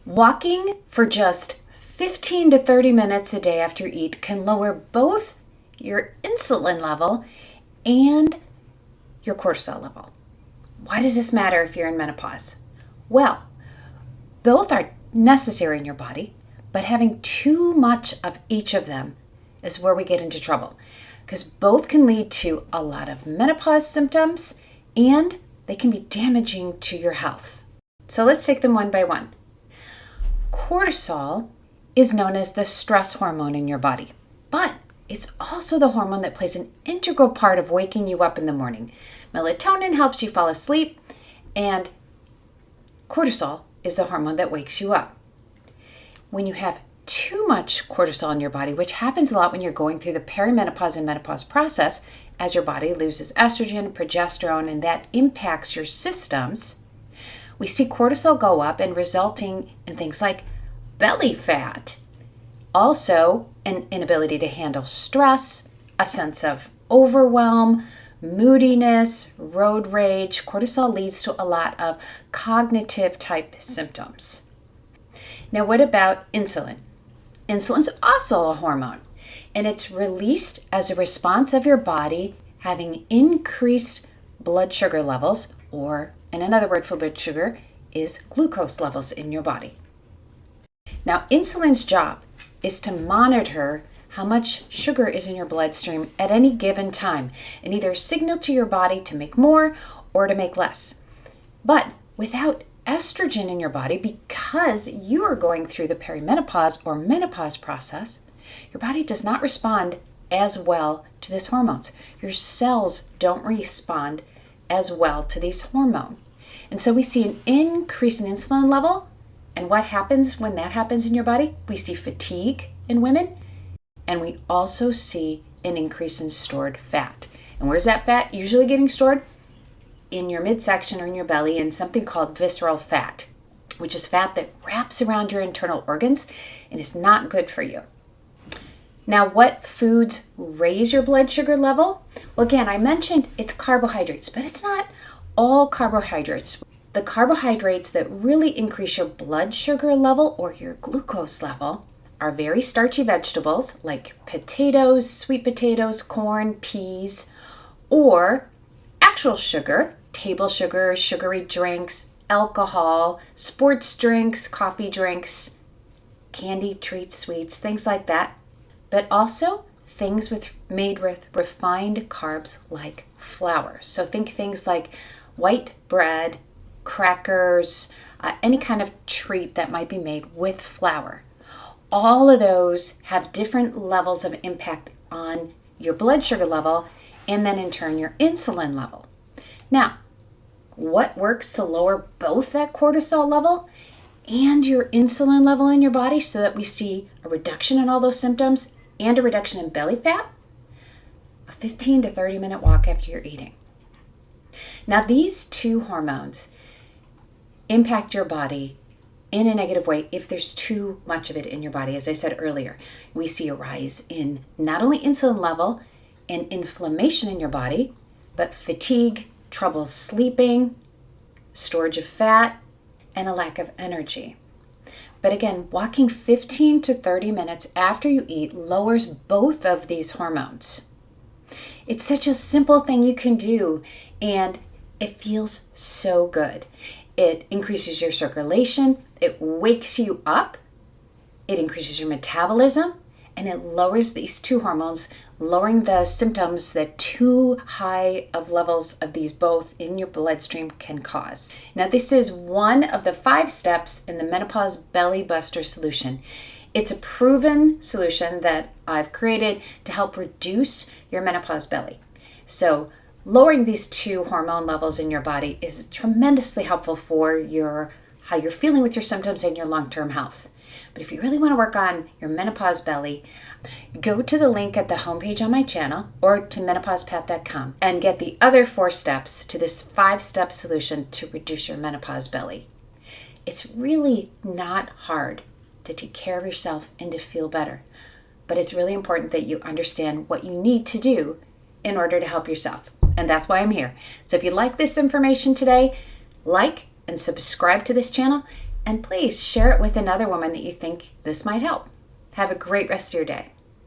Walking for just 15 to 30 minutes a day after you eat can lower both your insulin level and your cortisol level. Why does this matter if you're in menopause? Well, both are necessary in your body, but having too much of each of them is where we get into trouble, because both can lead to a lot of menopause symptoms and they can be damaging to your health. So let's take them one by one. Cortisol is known as the stress hormone in your body, but it's also the hormone that plays an integral part of waking you up in the morning. Melatonin helps you fall asleep, and cortisol is the hormone that wakes you up. When you have too much cortisol in your body, which happens a lot when you're going through the perimenopause and menopause process, as your body loses estrogen, progesterone, and that impacts your systems, we see cortisol go up and resulting in things like belly fat. Also, an inability to handle stress, a sense of overwhelm, moodiness, road rage. Cortisol leads to a lot of cognitive type symptoms. Now, what about insulin? Insulin's also a hormone, and it's released as a response of your body having increased blood sugar levels, or, and another word for blood sugar is glucose levels in your body. Now, insulin's job is to monitor how much sugar is in your bloodstream at any given time and either signal to your body to make more or to make less. But without estrogen in your body, because you are going through the perimenopause or menopause process, your body does not respond as well to these hormones. Your cells don't respond as well to these hormones. And so we see an increase in insulin level. And what happens when that happens in your body? We see fatigue in women, and we also see an increase in stored fat. And where's that fat usually getting stored? In your midsection or in your belly, in something called visceral fat, which is fat that wraps around your internal organs and is not good for you. Now, what foods raise your blood sugar level? Well, again, I mentioned it's carbohydrates, but it's not all carbohydrates. The carbohydrates that really increase your blood sugar level or your glucose level are very starchy vegetables like potatoes, sweet potatoes, corn, peas, or actual sugar, table sugar, sugary drinks, alcohol, sports drinks, coffee drinks, candy, treats, sweets, things like that. But also things made with refined carbs like flour. So think things like white bread, crackers, any kind of treat that might be made with flour. All of those have different levels of impact on your blood sugar level and then in turn your insulin level. Now, what works to lower both that cortisol level and your insulin level in your body so that we see a reduction in all those symptoms and a reduction in belly fat? A 15 to 30 minute walk after you're eating. Now, these two hormones impact your body in a negative way if there's too much of it in your body. As I said earlier, we see a rise in not only insulin level and inflammation in your body, but fatigue, trouble sleeping, storage of fat, and a lack of energy. But again, walking 15 to 30 minutes after you eat lowers both of these hormones. It's such a simple thing you can do, and it feels so good. It increases your circulation, it wakes you up, it increases your metabolism, and it lowers these two hormones, lowering the symptoms that too high of levels of these both in your bloodstream can cause. Now, this is one of the 5 steps in the Menopause Belly Buster solution. It's a proven solution that I've created to help reduce your menopause belly. So lowering these two hormone levels in your body is tremendously helpful for how you're feeling with your symptoms and your long-term health. But if you really want to work on your menopause belly, go to the link at the homepage on my channel or to menopausepath.com and get the other 4 steps to this 5-step solution to reduce your menopause belly. It's really not hard to take care of yourself and to feel better, but it's really important that you understand what you need to do in order to help yourself. And that's why I'm here. So if you like this information today, like and subscribe to this channel And please share it with another woman that you think this might help. Have a great rest of your day.